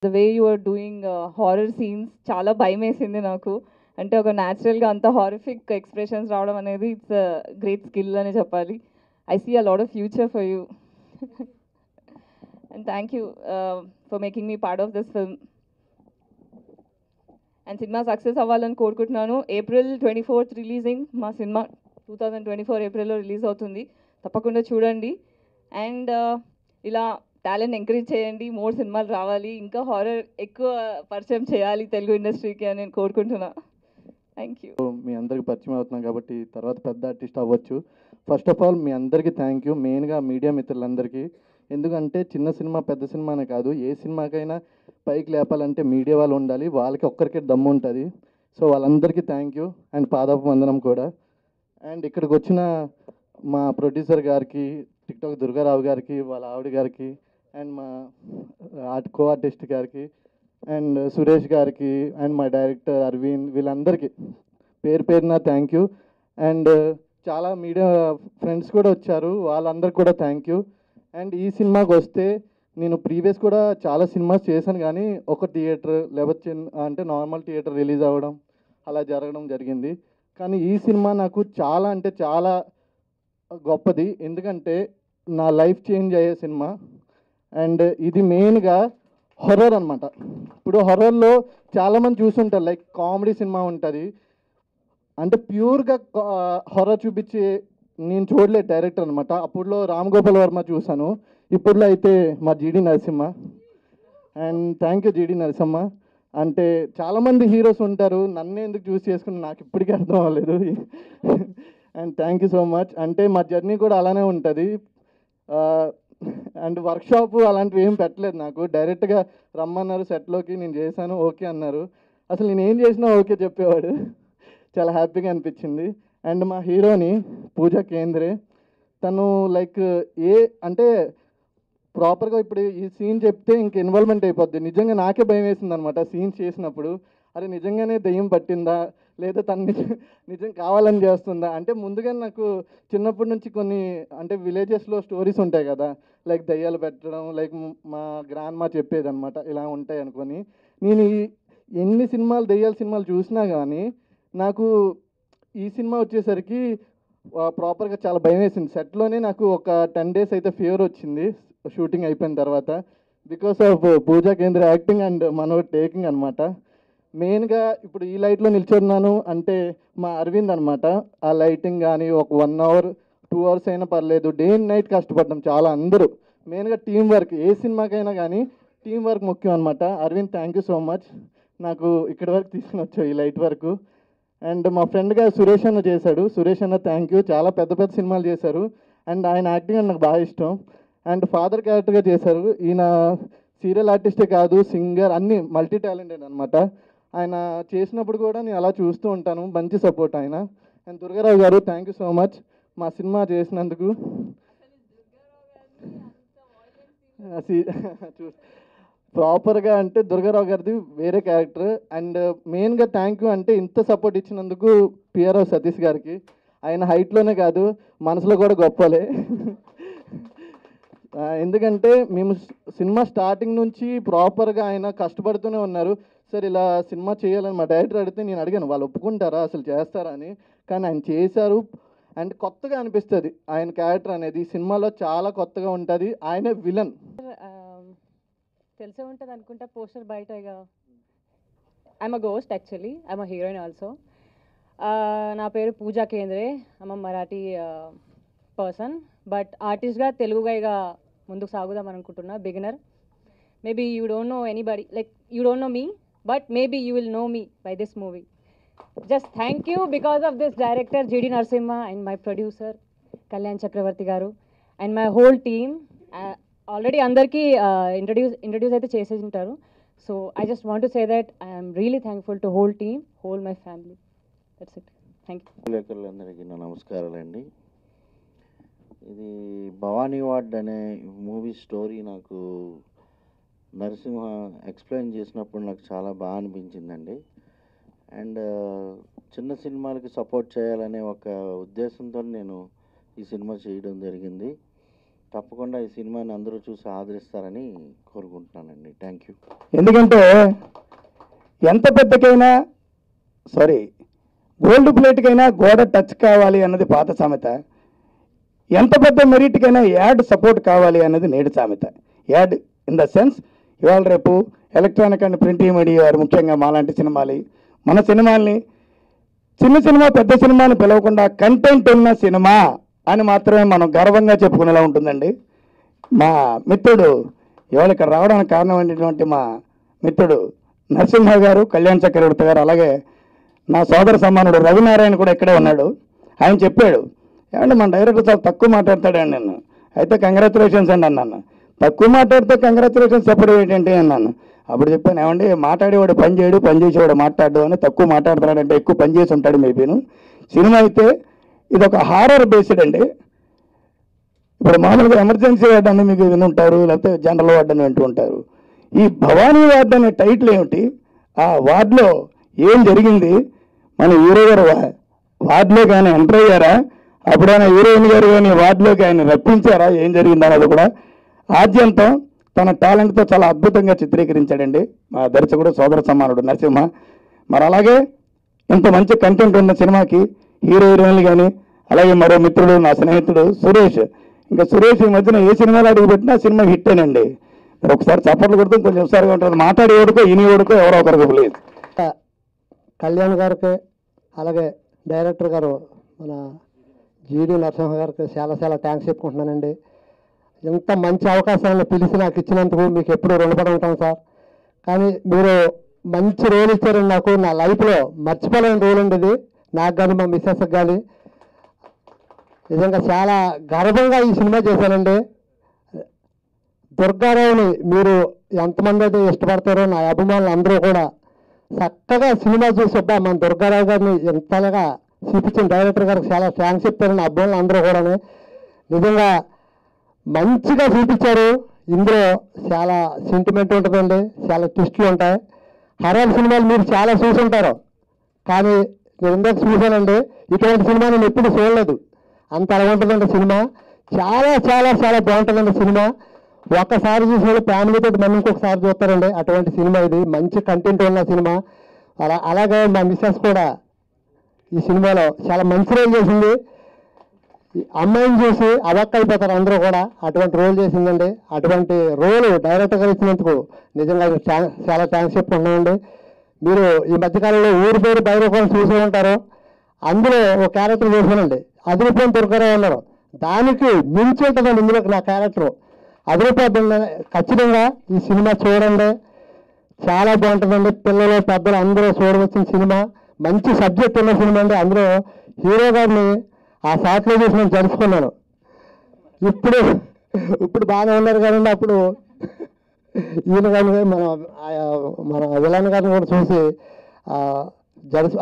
The way you are doing horror scenes చాలా భయమేసింది నాకు. అంటే ఒక న్యాచురల్‌గా అంత హారిఫిక్ ఎక్స్‌ప్రెషన్స్ రావడం అనేది ఇట్స్ గ్రేట్ స్కిల్ అనే చెప్పాలి. I see a lot of future for you. And thank you for making me part of this film. And సినిమా సక్సెస్ అవ్వాలని కోరుకుంటున్నాను. ఏప్రిల్ 24th రిలీజింగ్ మా సినిమా. 2024 ఏప్రిల్‌లో రిలీజ్ అవుతుంది. తప్పకుండా చూడండి. అండ్ ఇలా టాలెంట్ ఎంకరేజ్ చేయండి. మోర్ సినిమాలు రావాలి. ఇంకా హారర్ ఎక్కువ పరిచయం చేయాలి తెలుగు ఇండస్ట్రీకి అని నేను కోరుకుంటున్నా. Thank you. మీ అందరికి పరిచయం అవుతున్నాం కాబట్టి తర్వాత పెద్ద ఆర్టిస్ట్ అవ్వచ్చు. ఫస్ట్ ఆఫ్ ఆల్ మీ అందరికీ థ్యాంక్ యూ, మెయిన్గా మీడియా మిత్రులందరికీ. ఎందుకంటే చిన్న సినిమా పెద్ద సినిమా అనే కాదు, ఏ సినిమాకైనా పైకి లేపాలంటే మీడియా వాళ్ళు ఉండాలి, వాళ్ళకి ఒక్కరికే దమ్ము ఉంటుంది. సో వాళ్ళందరికీ థ్యాంక్ యూ అండ్ పాదాపు వందనం కూడా. అండ్ ఇక్కడికి వచ్చిన మా ప్రొడ్యూసర్ గారికి, టిక్టాక్ దుర్గారావు గారికి, వాళ్ళ ఆవిడ గారికి, అండ్ మా కో ఆర్టిస్ట్ గారికి, అండ్ సురేష్ గారికి, అండ్ మా డైరెక్టర్ అరవింద్, వీళ్ళందరికీ పేరు పేరున థ్యాంక్ యూ. అండ్ చాలా మీడియా ఫ్రెండ్స్ కూడా వచ్చారు, వాళ్ళందరికీ కూడా థ్యాంక్ యూ. అండ్ ఈ సినిమాకి వస్తే నేను ప్రీవియస్ కూడా చాలా సినిమాస్ చేశాను, కానీ ఒక థియేటర్ లేకపోతే అంటే నార్మల్ థియేటర్ రిలీజ్ అవ్వడం అలా జరగడం జరిగింది. కానీ ఈ సినిమా నాకు చాలా అంటే చాలా గొప్పది, ఎందుకంటే నా లైఫ్ చేంజ్ అయ్యే సినిమా. అండ్ ఇది మెయిన్గా హర్రర్ అనమాట. ఇప్పుడు హర్రర్లో చాలామంది చూసుంటారు, లైక్ కామెడీ సినిమా ఉంటుంది, అంటే ప్యూర్గా హర్రర్ చూపించే నేను చూడలేదు డైరెక్టర్ అనమాట. అప్పుడులో రామ్ గోపాల్ వర్మ చూశాను, ఇప్పుడులో అయితే మా జీడి నరసింహ. అండ్ థ్యాంక్ యూ జీడి నరసింహ. అంటే చాలామంది హీరోస్ ఉంటారు, నన్ను ఎందుకు చూస్ చేసుకుని నాకు ఇప్పటికీ అర్థం అవ్వలేదు. And thank you so much. అంటే మా జర్నీ కూడా అలానే ఉంటుంది. అండ్ వర్క్షాప్ అలాంటివి ఏం పెట్టలేదు నాకు, డైరెక్ట్గా రమ్మన్నారు సెట్లోకి, నేను చేశాను, ఓకే అన్నారు. అసలు నేను ఏం చేసినా ఓకే చెప్పేవాడు. చాలా హ్యాపీగా అనిపించింది. అండ్ మా హీరోని పూజా కేంద్రే, తను లైక్ ఏ అంటే ప్రాపర్గా ఇప్పుడు ఈ సీన్ చెప్తే ఇంక ఇన్వాల్వ్మెంట్ అయిపోద్ది. నిజంగా నాకే భయం వేసింది అనమాట సీన్ చేసినప్పుడు. అరే నిజంగానే దెయ్యం పట్టిందా, లేదా తను నిజం కావాలని చేస్తుందా. అంటే ముందుగా నాకు చిన్నప్పటి నుంచి కొన్ని అంటే విలేజెస్లో స్టోరీస్ ఉంటాయి కదా, లైక్ దయ్యాలు పెట్టడం, లైక్ మా గ్రాండ్ మా చెప్పేది అనమాట, ఇలా ఉంటాయి అనుకొని. నేను ఎన్ని సినిమాలు దయ్యాల సినిమాలు చూసినా కానీ నాకు ఈ సినిమా వచ్చేసరికి ప్రాపర్గా చాలా భయం వేసింది. సెట్లోనే నాకు ఒక 10 days అయితే ఫీవర్ వచ్చింది షూటింగ్ అయిపోయిన తర్వాత, బికాస్ ఆఫ్ పూజా కేంద్ర యాక్టింగ్ అండ్ మనో టేకింగ్ అనమాట. మెయిన్గా ఇప్పుడు ఈ లైట్లో నిల్చున్నాను అంటే మా అరవింద్ అనమాట. ఆ లైటింగ్ కానీ ఒక 1 hour 2 hours అయినా పర్లేదు, డే అండ్ నైట్ కష్టపడ్డాం చాలా అందరూ. మెయిన్గా టీం వర్క్, ఏ సినిమాకైనా కానీ టీం వర్క్ ముఖ్యం అనమాట. Aravind thank you so much, నాకు ఇక్కడి వరకు తీసుకుని వచ్చావు ఈ లైట్ వరకు. అండ్ మా ఫ్రెండ్గా సురేష్ అన్న చేశాడు, సురేష్ అన్న థ్యాంక్ యూ, చాలా పెద్ద పెద్ద సినిమాలు చేశారు. అండ్ ఆయన యాక్టింగ్ అంటే నాకు బాగా ఇష్టం. అండ్ ఫాదర్ క్యారెక్టర్గా చేశారు. ఈయన సీరియల్ ఆర్టిస్టే కాదు, సింగర్, అన్నీ మల్టీ టాలెంటెడ్ అనమాట. ఆయన చేసినప్పుడు కూడా నేను అలా చూస్తూ ఉంటాను, మంచి సపోర్ట్ ఆయన. అండ్ దుర్గారావు గారు థ్యాంక్ యూ సో మచ్ మా సినిమా చేసినందుకు. ప్రాపర్గా అంటే దుర్గారావు గారిది వేరే క్యారెక్టర్. అండ్ మెయిన్గా థ్యాంక్ యూ అంటే ఇంత సపోర్ట్ ఇచ్చినందుకు పిఆర్ఓ సతీష్ గారికి. ఆయన హైట్లోనే కాదు మనసులో కూడా గొప్పలే. ఎందుకంటే మేము సినిమా స్టార్టింగ్ నుంచి ప్రాపర్గా ఆయన కష్టపడుతూనే ఉన్నారు. సార్ ఇలా సినిమా చేయాలని మా డైరెక్టర్ అడిగితే నేను అడిగాను వాళ్ళు ఒప్పుకుంటారా అసలు చేస్తారా అని. కానీ ఆయన చేశారు. అండ్ కొత్తగా అనిపిస్తుంది ఆయన క్యారెక్టర్ అనేది సినిమాలో చాలా కొత్తగా ఉంటుంది. ఆయనే విలన్. తెలిసే ఉంటుంది అనుకుంటా పోస్టర్ బయట. ఇక I'm a ghost actually, I'm a heroine also. నా పేరు Pooja Kendre, I'm a Marathi person, but ఆర్టిస్ట్గా తెలుగుగా ఇక ముందుకు సాగుదాం అనుకుంటున్నా. Beginner, maybe you don't know anybody, like you don't know me, but maybe you will know me by this movie. Just thank you because of this director GD Narasimha and my producer Kalyan Chakravarthi గారు and my whole team. Already అందరికీ introduce అయితే చేసేసి ఉంటారు. So I just want to say that I'm really thankful to whole team, whole my family. That's it. Thank you. విలేకరులందరికీ నా నమస్కారాలండి. ఇది Bhavani ward అనే మూవీ స్టోరీ నాకు నరసింహ ఎక్స్ప్లెయిన్ చేసినప్పుడు నాకు చాలా బాగా అనిపించిందండి. అండ్ చిన్న సినిమాలకి సపోర్ట్ చేయాలనే ఒక ఉద్దేశంతో నేను ఈ సినిమా చేయడం జరిగింది. తప్పకుండా ఈ సినిమాని అందరూ చూసి ఆదరిస్తారని కోరుకుంటున్నానండి. Thank you. ఎందుకంటే ఎంత పెద్దకైనా గోల్డ్ ప్లేట్కైనా గోడ టచ్ కావాలి అన్నది పాత సామెత. ఎంత పెద్ద మెరిట్కైనా యాడ్ సపోర్ట్ కావాలి అన్నది నేడు సామెత. యాడ్ ఇన్ ద సెన్స్ ఇవాళ రేపు ఎలక్ట్రానిక్ అండ్ ప్రింట్ మీడియా వారు ముఖ్యంగా మాలాంటి మన సినిమాల్ని చిన్న సినిమా పెద్ద సినిమాని పిలవకుండా కంటెంట్ ఉన్న సినిమా అని మాత్రమే మనం గర్వంగా చెప్పుకునేలా ఉంటుందండి. మా మిత్రుడు ఇవాళ ఇక్కడ రావడానికి కారణమైనటువంటి మా మిత్రుడు నరసింహ గారు, కళ్యాణ్ చక్రవర్తి గారు, అలాగే నా సోదర సమానుడు రవినారాయణ కూడా ఇక్కడే ఉన్నాడు. ఆయన చెప్పాడు, ఏమంటే మన డైరెక్టర్ చాలా తక్కువ మాట్లాడతాడండి నన్ను. అయితే కంగ్రాచులేషన్స్ అండి అన్నాను. తక్కువ మాట్లాడితే కంగ్రాచులేషన్స్ చెప్పడం ఏంటంటే అన్నాను. అప్పుడు చెప్పాను, ఏమండి మాట్లాడేవాడు పని చేయడు, పని చేసేవాడు మాట్లాడు అని. తక్కువ మాట్లాడతాడంటే ఎక్కువ పని చేసి ఉంటాడు మేబీను. సినిమా అయితే ఇది ఒక హారర్ బేస్డ్ అండి. ఇప్పుడు మామూలుగా ఎమర్జెన్సీ వార్డ్ అని మీకు వినుంటారు, లేకపోతే జనరల్ వార్డ్ అని వింటూ ఉంటారు. ఈ భవానీ వార్డ్ అనే టైటిల్ ఏమిటి, ఆ వార్డులో ఏం జరిగింది, మన హీరో గారు వార్డులోకి ఆయన ఎంటర్ అయ్యారా, అప్పుడైనా హీరోయిన్ గారు కానీ వార్డులోకి ఆయన రప్పించారా, ఏం జరిగింది అన్నది కూడా ఆద్యంతం తన టాలెంట్తో చాలా అద్భుతంగా చిత్రీకరించాడండి మా దర్శకుడు సోదర సమానుడు నరసింహ. మరి అలాగే ఇంత మంచి కంటెంట్ ఉన్న సినిమాకి హీరోయిన్లు కానీ, అలాగే మరో మిత్రుడు నా స్నేహితుడు సురేష్. ఇంకా సురేష్ ఈ మధ్యన ఏ సినిమాలో అడుగుపెట్టినా సినిమా హిట్టేనండి. మరి ఒకసారి చప్పట్లు కొడుతూ కొంచెం ఒకసారిగా ఉంటుంది. మాట్లాడి ఓడుకో ఇని ఓడుకో ఎవరో ఒకరికి ప్లీజ్. కళ్యాణ్ గారికి, అలాగే డైరెక్టర్ గారు మన జీడి నరసింహ గారికి చాలా చాలా థ్యాంక్స్ చెప్పుకుంటున్నానండి. ఎంత మంచి అవకాశాలను పిలిచి నాకు ఇచ్చినందుకు మీకు ఎప్పుడు రుణపడి ఉంటాం సార్. కానీ మీరు మంచి రోల్ ఇచ్చారండి నాకు. నా లైఫ్లో మర్చిపోలేని రోల్ అండి ఇది, నాకు కానీ మా మిస్సెస్కి కానీ. నిజంగా చాలా గర్వంగా ఈ సినిమా చేశానండి. దుర్గారావుని మీరు ఎంతమంది అయితే ఇష్టపడతారో నా అభిమానులు అందరూ కూడా చక్కగా సినిమా చూసి మన దుర్గారావు గారిని ఎంతగా చూపించిన డైరెక్టర్ గారికి చాలా థ్యాంక్స్ చెప్తారు నా అభిమానులు అందరూ కూడా. నిజంగా మంచిగా చూపించారు. ఇందులో చాలా సెంటిమెంట్ ఉంటుందండి, చాలా ట్విస్టులు ఉంటాయి. హర్రర్ సినిమాలు మీరు చాలా చూసి ఉంటారు, కానీ నేను ఇందాక చూశానండి, ఇటువంటి సినిమా నేను ఎప్పుడు చూడలేదు. అంత అలా ఉంటుందండి సినిమా. చాలా చాలా చాలా బాగుంటుందండి సినిమా. ఒక్కసారి చూసిన ఫ్యామిలీతో మనం ఇంకొకసారి చూస్తారండి, అటువంటి సినిమా ఇది. మంచి కంటెంట్ ఉన్న సినిమా. అలాగే మా మిస్సెస్ కూడా ఈ సినిమాలో చాలా మంచి రోల్ చేసింది. అమ్మాయిని చూసి అవక్క అయిపోతారు అందరూ కూడా, అటువంటి రోల్ చేసిందండి. అటువంటి రోల్ డైరెక్టర్ గారు ఇచ్చినందుకు నిజంగా చాలా థ్యాంక్స్ చెప్పుకుంటున్నామండి. మీరు ఈ మధ్యకాలంలో ఊరి పేరు బైరకోని చూసే ఉంటారు, అందులో ఒక క్యారెక్టర్ చేశానండి, అదిరిపోయిన దుర్గారావు ఉన్నారు. దానికి మించి ఉంటుందండి ఇందులో నా క్యారెక్టర్. అదిరిపోతుంది. ఖచ్చితంగా ఈ సినిమా చూడండి, చాలా బాగుంటుందండి. పిల్లలు పెద్దలు అందరూ చూడవలసిన సినిమా. మంచి సబ్జెక్ట్ ఉన్న సినిమా అండి. అందులో హీరో గారిని ఆ షాట్లో చూసి నేను జరుపుకున్నాను. ఇప్పుడు బాగానే ఉన్నారు కదండి. అప్పుడు ఈయన కానీ మన విలన్ గారిని కూడా చూసి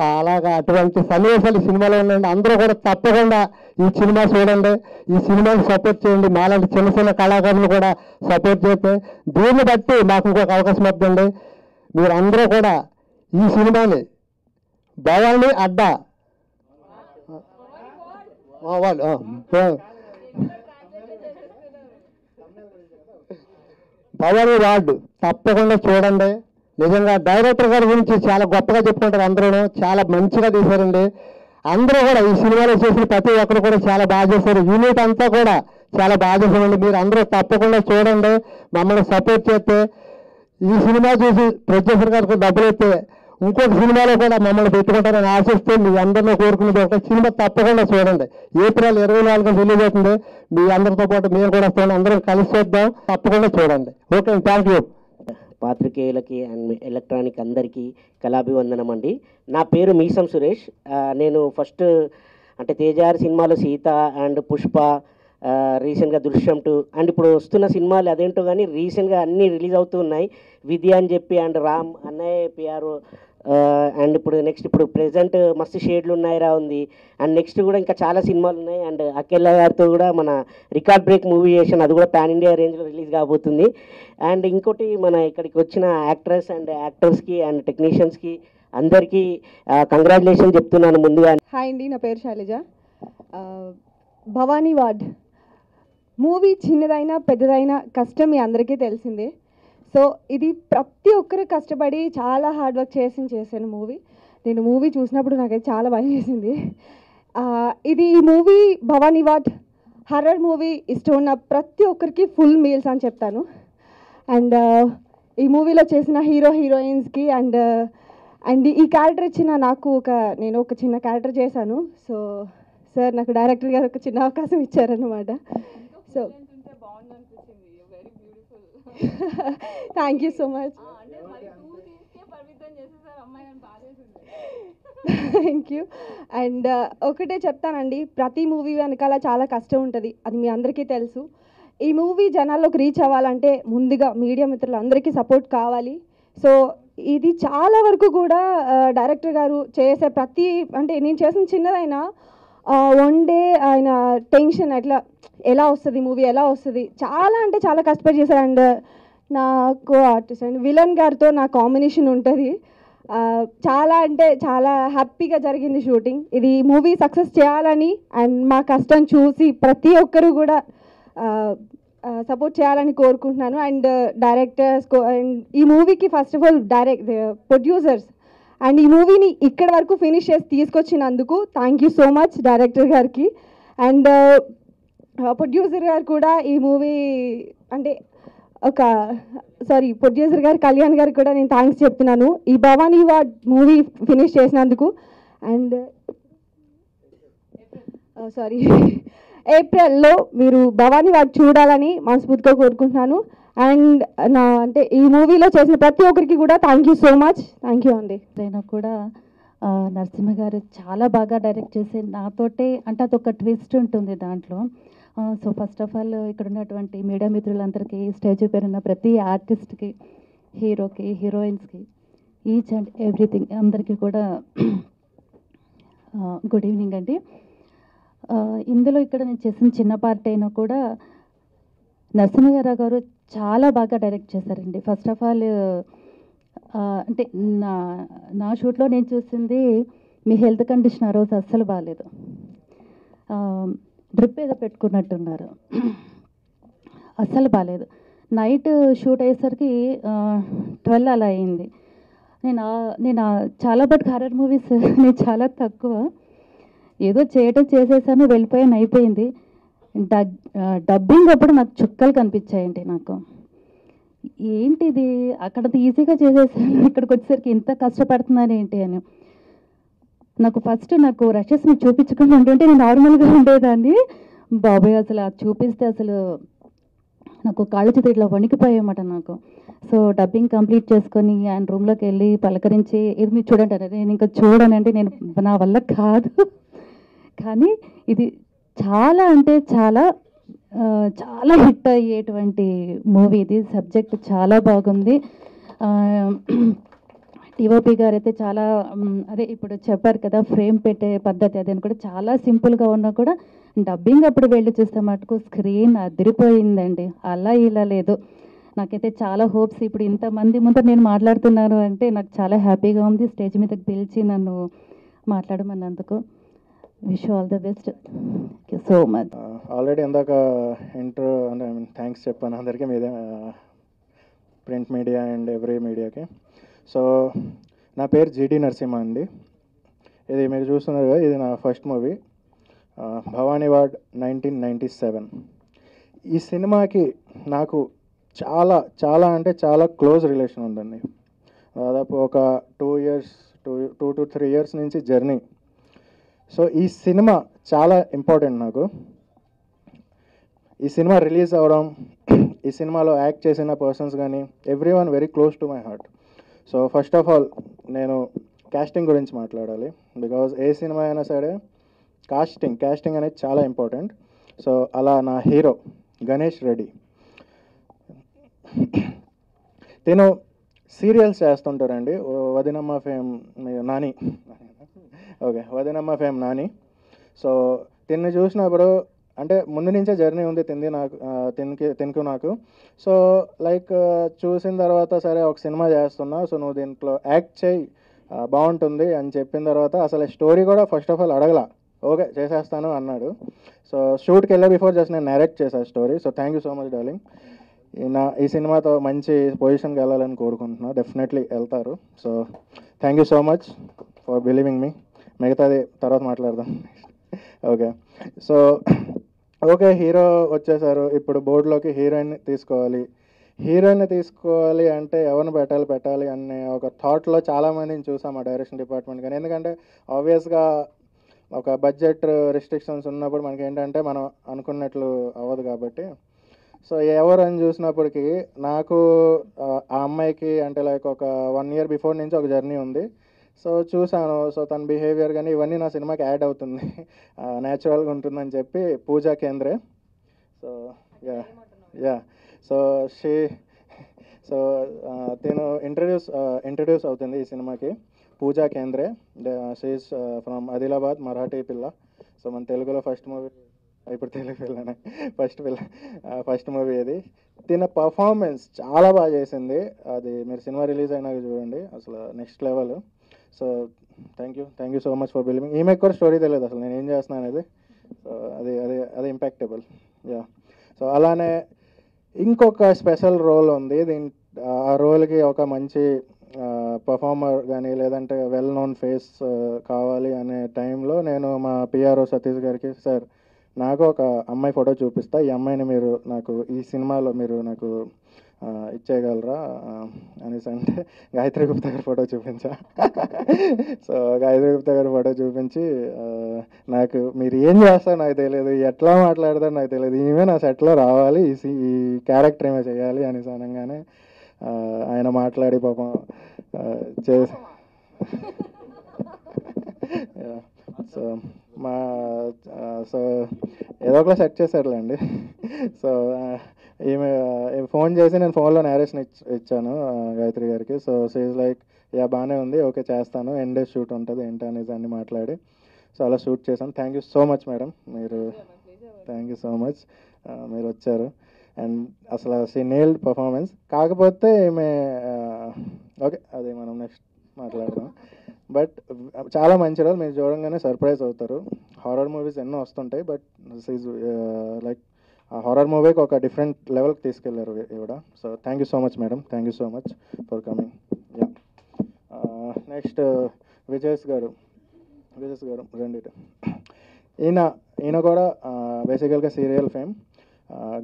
అలాగా అటువంటి సన్నివేశాలు సినిమాలో ఉన్నాయండి. అందరూ కూడా తప్పకుండా ఈ సినిమా చూడండి, ఈ సినిమాని సపోర్ట్ చేయండి. మాలాంటి చిన్న చిన్న కళాకారులు కూడా సపోర్ట్ చేస్తే దీన్ని బట్టి మాకు ఇంకొక అవకాశం వద్దండి. మీరు అందరూ కూడా ఈ సినిమాని భవానీ అడ్డా భవానీ వార్డు తప్పకుండా చూడండి. నిజంగా డైరెక్టర్ గారి గురించి చాలా గొప్పగా చెప్పుకుంటారు అందరూ. చాలా మంచిగా తీశారండి. అందరూ కూడా ఈ సినిమాలో చేసిన ప్రతి ఒక్కరు కూడా చాలా బాగా చేశారు. యూనిట్ అంతా కూడా చాలా బాగా చేశారండి. మీరు అందరూ తప్పకుండా చూడండి, మమ్మల్ని సపోర్ట్ చేస్తే. ఈ సినిమా చూసి ప్రొడ్యూసర్ గారికి డబ్బులు అయితే ఇంకొక సినిమాలో కూడా మమ్మల్ని పెట్టుకుంటారని ఆశిస్తే మీ అందరినీ కోరుకునేది ఒక సినిమా తప్పకుండా చూడండి. ఏప్రిల్ 24న రిలీజ్ అవుతుంది. మీ అందరితో పాటు మేము కూడా వస్తాం, అందరం కలిసి చూద్దాం. తప్పకుండా చూడండి. Okay, thank you. పాత్రికేయులకి అండ్ ఎలక్ట్రానిక్ అందరికీ కళాభివందనం అండి. నా పేరు మీసం సురేష్. నేను ఫస్ట్ అంటే తేజార్ సినిమాలో సీత అండ్ పుష్ప, రీసెంట్గా దృశ్యం 2 అండ్ ఇప్పుడు వస్తున్న సినిమాలు అదేంటో కానీ రీసెంట్గా అన్నీ రిలీజ్ అవుతూ ఉన్నాయి. విద్య అని చెప్పి అండ్ రామ్ అన్నయ్య పిఆర్ అండ్ ఇప్పుడు ప్రెజెంట్ మస్తు షేడ్లు ఉన్నాయిరా ఉంది. అండ్ నెక్స్ట్ కూడా ఇంకా చాలా సినిమాలు ఉన్నాయి. అండ్ అఖిల గారితో కూడా మన రికార్డ్ బ్రేక్ మూవీ చేసాను, అది కూడా పాన్ ఇండియా రేంజ్లో రిలీజ్ కాబోతుంది. అండ్ ఇంకోటి మన ఇక్కడికి వచ్చిన యాక్ట్రెస్ అండ్ యాక్టర్స్కి అండ్ టెక్నీషియన్స్కి అందరికీ కంగ్రాచులేషన్ చెప్తున్నాను ముందుగా. హాయ్ అండి, నా పేరు శైలజ. భవానీ వార్డ్ మూవీ చిన్నదైనా పెద్దదైనా కష్టం మీ అందరికీ తెలిసిందే. సో ఇది ప్రతి ఒక్కరు కష్టపడి చాలా హార్డ్ వర్క్ చేశాను మూవీ. నేను మూవీ చూసినప్పుడు నాకైతే చాలా భయం వేసింది. ఈ మూవీ భవానీ వాడ్ హర్రర్ మూవీ ఇష్టం ఉన్న ప్రతి ఒక్కరికి ఫుల్ మీల్స్ అని చెప్తాను. అండ్ ఈ మూవీలో చేసిన హీరోయిన్స్కి అండ్ ఈ క్యారెక్టర్ ఇచ్చిన నేను ఒక చిన్న క్యారెక్టర్ చేశాను. సో సార్ నాకు డైరెక్టర్ గారు ఒక చిన్న అవకాశం ఇచ్చారన్నమాట. So thank you so much. Thank you. And ఒకటే చెప్తానండి, ప్రతి మూవీ వెనకాల చాలా కష్టం ఉంటుంది, అది మీ అందరికీ తెలుసు. ఈ మూవీ జనాల్లోకి రీచ్ అవ్వాలంటే ముందుగా మీడియా మిత్రులు అందరికీ సపోర్ట్ కావాలి. సో ఇది చాలా వరకు కూడా డైరెక్టర్ గారు చేసే అంటే నేను చేసిన చిన్నదైనా వన్ డే ఆయన టెన్షన్ ఎలా వస్తుంది మూవీ ఎలా వస్తుంది చాలా అంటే చాలా కష్టపడి చేశారు. అండ్ నాకు ఆర్టిస్ట్ అండ్ విలన్ గారితో నా కాంబినేషన్ ఉంటుంది. చాలా అంటే చాలా హ్యాపీగా జరిగింది షూటింగ్. ఇది మూవీ సక్సెస్ చేయాలని అండ్ మా కష్టం చూసి ప్రతి ఒక్కరు కూడా సపోర్ట్ చేయాలని కోరుకుంటున్నాను. అండ్ డైరెక్టర్స్ అండ్ ఈ మూవీకి first of all producers and ఈ మూవీని ఇక్కడ వరకు ఫినిష్ చేసి తీసుకొచ్చినందుకు thank you so much director గారికి. అండ్ ప్రొడ్యూసర్ గారు కూడా ఈ మూవీ అంటే ప్రొడ్యూసర్ గారు కళ్యాణ్ గారికి కూడా నేను థ్యాంక్స్ చెప్తున్నాను ఈ భవానీ వాడ్ మూవీ ఫినిష్ చేసినందుకు. అండ్ ఏప్రిల్లో మీరు భవానీ వాడ్ చూడాలని మనస్ఫూర్తిగా కోరుకుంటున్నాను. అండ్ ఈ మూవీలో చేసిన ప్రతి ఒక్కరికి కూడా thank you so much. Thank you అండి. అయినా కూడా నరసింహ గారు చాలా బాగా డైరెక్ట్ చేసి నాతోటే అంటే అదొక ట్విస్ట్ ఉంటుంది దాంట్లో. సో ఫస్ట్ ఆఫ్ ఆల్ ఇక్కడ ఉన్నటువంటి మీడియా మిత్రులందరికీ స్టేజ్ పేరున్న ప్రతి ఆర్టిస్ట్కి హీరోకి హీరోయిన్స్కి ఈచ్ అండ్ ఎవ్రీథింగ్ అందరికీ కూడా గుడ్ ఈవినింగ్ అండి. ఇందులో ఇక్కడ నేను చేసిన చిన్న పార్ట్ అయినా కూడా నరసింహ గారు చాలా బాగా డైరెక్ట్ చేశారండి. ఫస్ట్ ఆఫ్ ఆల్ అంటే నా షూట్లో నేను చూసింది మీ హెల్త్ కండిషన్ ఆ రోజు అస్సలు బాగాలేదు, డ్రిప్ ఏదో పెట్టుకున్నట్టున్నారు, అస్సలు బాగాలేదు. నైట్ షూట్ అయ్యేసరికి 12 అలా అయింది. నేను చాలా హారర్ మూవీస్ నేను చాలా తక్కువ, ఏదో చేసేసాను వెళ్ళిపోయాను అయిపోయింది. డబ్బింగ్ అప్పుడు నాకు చుక్కలు కనిపించాయండి. నాకు ఏంటిది అక్కడ ఈజీగా చేసేసాను, ఇక్కడికి వచ్చేసరికి ఇంత కష్టపడుతున్నాను ఏంటి అని. నాకు ఫస్ట్ రషెస్ మీరు చూపించకుండా ఉంటుంటే నేను నార్మల్గా ఉండేదాన్ని. బాబాయ్ అసలు అది చూపిస్తే అసలు నాకు కాళ్ళ చేతులు ఇట్లా వణికిపోయాయన్నమాట నాకు. సో డబ్బింగ్ కంప్లీట్ చేసుకొని ఆయన రూమ్లోకి వెళ్ళి పలకరించి ఇది మీరు చూడండి, నేను ఇంకా చూడనండి, నా వల్ల కాదు. కానీ ఇది చాలా అంటే చాలా చాలా హిట్ అయ్యేటువంటి మూవీ ఇది. సబ్జెక్ట్ చాలా బాగుంది. టీఓపీ గారు అయితే చాలా అదే ఇప్పుడు చెప్పారు కదా ఫ్రేమ్ పెట్టే పద్ధతి, అదని కూడా చాలా సింపుల్గా ఉన్నా కూడా డబ్బింగ్ అప్పుడు వెళ్ళి చూస్తే మటుకు స్క్రీన్ అదిరిపోయిందండి. అలా ఇలా లేదు. నాకైతే చాలా హోప్స్. ఇప్పుడు ఇంతమంది ముందు నేను మాట్లాడుతున్నాను అంటే నాకు చాలా హ్యాపీగా ఉంది. స్టేజ్ మీదకి పిలిచి నన్ను మాట్లాడమన్నందుకు wish all the best. Thank you so much. Already ఇందాక ఇంట్రో అంటే థ్యాంక్స్ చెప్పాను అందరికీ, మీదే ప్రింట్ మీడియా అండ్ ఎవ్రీ మీడియాకి. సో నా పేరు జీడి నరసింహ అండి. ఇది మీరు చూస్తున్నారు కదా, ఇది నా ఫస్ట్ మూవీ భవానీ వాడ్ 1997. ఈ సినిమాకి నాకు చాలా చాలా అంటే చాలా క్లోజ్ రిలేషన్ ఉందండి. దాదాపు ఒక 2 to 3 years నుంచి జర్నీ. సో ఈ సినిమా చాలా ఇంపార్టెంట్ నాకు. ఈ సినిమా రిలీజ్ అవ్వడం, ఈ సినిమాలో యాక్ట్ చేసిన పర్సన్స్ కానీ everyone very close to my heart. So first of all నేను కాస్టింగ్ గురించి మాట్లాడాలి. బికాజ్ ఏ సినిమా అయినా సరే కాస్టింగ్ అనేది చాలా ఇంపార్టెంట్. సో అలా నా హీరో గణేష్ రెడ్డి, నేను సీరియల్స్ చేస్తుంటారండి. Vadinamma fame Nani, okay Vadinamma fame Nani. So తిన్ని చూసినప్పుడు అంటే ముందు నుంచే జర్నీ ఉంది తినకు నాకు. సో లైక్ చూసిన తర్వాత సరే ఒక సినిమా చేస్తున్నా, సో నువ్వు దీంట్లో యాక్ట్ చేయి బాగుంటుంది అని చెప్పిన తర్వాత అసలు స్టోరీ కూడా ఫస్ట్ ఆఫ్ ఆల్ అడగలా. ఓకే చేసేస్తాను అన్నాడు. సో షూట్కి వెళ్ళే బిఫోర్ జస్ట్ నేను నరేట్ చేశాను story. So thank you so much darling. ఈ సినిమాతో మంచి పొజిషన్కి వెళ్ళాలని కోరుకుంటున్నా. డెఫినెట్లీ వెళ్తారు. So thank you so much for believing me. మిగతాది తర్వాత మాట్లాడదాం. ఓకే. సో ఓకే, హీరో వచ్చేసారు. ఇప్పుడు బోర్డులోకి హీరోయిన్ తీసుకోవాలి అంటే ఎవరిని పెట్టాలి అనే ఒక థాట్లో చాలామందిని చూసాం ఆ డైరెక్షన్ డిపార్ట్మెంట్. కానీ ఎందుకంటే ఆబ్వియస్గా ఒక బడ్జెట్ రిస్ట్రిక్షన్స్ ఉన్నప్పుడు మనకి ఏంటంటే మనం అనుకున్నట్లు అవ్వదు కాబట్టి, సో ఎవరు అని చూసినప్పటికీ నాకు ఆ అమ్మాయికి అంటే లైక్ ఒక 1 year బిఫోర్ నుంచి ఒక జర్నీ ఉంది. సో చూశాను. సో తన బిహేవియర్ కానీ ఇవన్నీ నా సినిమాకి యాడ్ అవుతుంది, న్యాచురల్గా ఉంటుందని చెప్పి పూజా కేంద్రే. సో యా సో తిను ఇంట్రడ్యూస్ అవుతుంది ఈ సినిమాకి. పూజా కేంద్రే, షీఈస్ ఫ్రమ్ ఆదిలాబాద్, మరాఠీ పిల్ల. సో మన తెలుగులో ఫస్ట్ మూవీ, ఇప్పుడు తెలుగు పిల్లనే ఫస్ట్ మూవీ ఇది. తిన పర్ఫార్మెన్స్ చాలా బాగా చేసింది. అది మీరు సినిమా రిలీజ్ అయినాక చూడండి, అసలు next level. So thank you so much for believing. ఈమెకు కూడా స్టోరీ తెలియదు అసలు నేను ఏం చేస్తున్నాను అనేది. సో అది ఇంపాక్టబుల్. యా. సో అలానే ఇంకొక స్పెషల్ రోల్ ఉంది. ఆ రోల్కి ఒక మంచి పర్ఫార్మర్ కానీ లేదంటే వెల్ నోన్ ఫేస్ కావాలి అనే టైంలో నేను మా పిఆర్ఓ సతీష్ గారికి, సార్ నాకు ఒక అమ్మాయి ఫోటో చూపిస్తా, ఈ అమ్మాయిని మీరు నాకు ఈ సినిమాలో మీరు నాకు ఇచ్చేయగలరా అనేసి అంటే గాయత్రి గుప్తా గారి ఫోటో చూపించా. సో గాయత్రి గుప్తా గారి ఫోటో చూపించి, నాకు మీరు ఏం చేస్తారో నాకు తెలియదు, ఎట్లా మాట్లాడతారో నాకు తెలియదు, ఈమె నా సెట్లో రావాలి, ఈ క్యారెక్టర్ ఏమో చేయాలి అనేసి అనగానే ఆయన మాట్లాడి పాపం చేసి సో సో ఏదో ఒకలా సెట్ చేశారులేండి. సో ఈమె ఫోన్ చేసి నేను ఫోన్లో నేరేషన్ ఇచ్చాను గాయత్రి గారికి. సో షీఈ్ లైక్ యా బాగానే ఉంది, ఓకే చేస్తాను, ఎండ్ డేస్ షూట్ ఉంటుంది ఏంటి అనేది అన్ని మాట్లాడి సో అలా షూట్ చేశాను. Thank you so much madam, thank you so much మీరు వచ్చారు. అండ్ అసలు షీ నేల్డ్ పర్ఫార్మెన్స్. కాకపోతే ఈమె ఓకే అది మనం నెక్స్ట్ మాట్లాడదాం. బట్ చాలా మంచి రోల్, మీరు చూడంగానే సర్ప్రైజ్ అవుతారు. హారర్ మూవీస్ ఎన్నో వస్తుంటాయి, బట్ లైక్ ఆ హారర్ మూవీకి ఒక డిఫరెంట్ లెవెల్కి తీసుకెళ్లారు ఇవిడ. So thank you so much madam, thank you so much for coming. Yeah. Next Vijayas గారు రండి. ఈయన కూడా బేసికల్గా సీరియల్ ఫేమ్.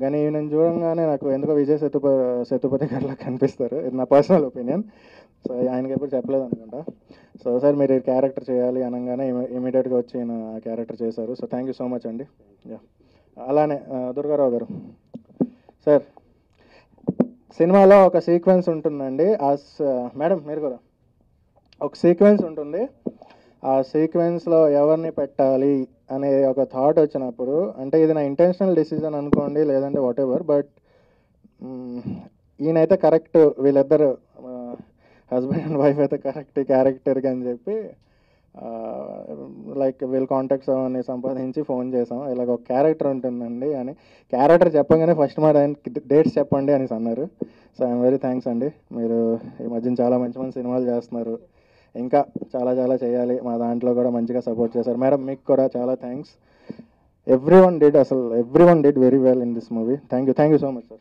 కానీ ఈయన చూడంగానే నాకు ఎందుకో విజయ్ సేతుపతి గారిలో కనిపిస్తారు. ఇది నా పర్సనల్ ఒపీనియన్. సో ఆయనకి ఎప్పుడు చెప్పలేదు అనుకుంటా. సో సార్ మీరు ఈ క్యారెక్టర్ చేయాలి అనగానే ఇమీడియట్గా వచ్చి ఈయన ఆ క్యారెక్టర్ చేశారు. So thank you so much అండి. యా. అలానే దుర్గారావు గారు సార్, సినిమాలో ఒక సీక్వెన్స్ ఉంటుందండి. మేడం మీరు కూడా ఒక సీక్వెన్స్ ఉంటుంది. ఆ సీక్వెన్స్లో ఎవరిని పెట్టాలి అనే ఒక థాట్ వచ్చినప్పుడు, అంటే ఇది నా ఇంటెన్షనల్ డెసిజన్ అనుకోండి లేదంటే వాట్ ఎవర్, బట్ ఈయనైతే కరెక్ట్, వీళ్ళిద్దరు హస్బెండ్ అండ్ వైఫ్ అయితే కరెక్ట్ క్యారెక్టర్కి అని చెప్పి లైక్ వీళ్ళ కాంటాక్ట్స్ అవన్నీ సంపాదించి ఫోన్ చేసాం, ఇలాగ ఒక క్యారెక్టర్ ఉంటుందండి అని. క్యారెక్టర్ చెప్పగానే ఫస్ట్ మాట డేట్స్ చెప్పండి అనేసి అన్నారు. సో ఐఎమ్ వెరీ థ్యాంక్స్ అండి. మీరు ఈ మధ్యన చాలా మంచి సినిమాలు చేస్తున్నారు, ఇంకా చాలా చేయాలి, మా దాంట్లో కూడా మంచిగా సపోర్ట్ చేశారు. మేడం మీకు కూడా చాలా thanks. Every one did very well in this movie. Thank you so much sir.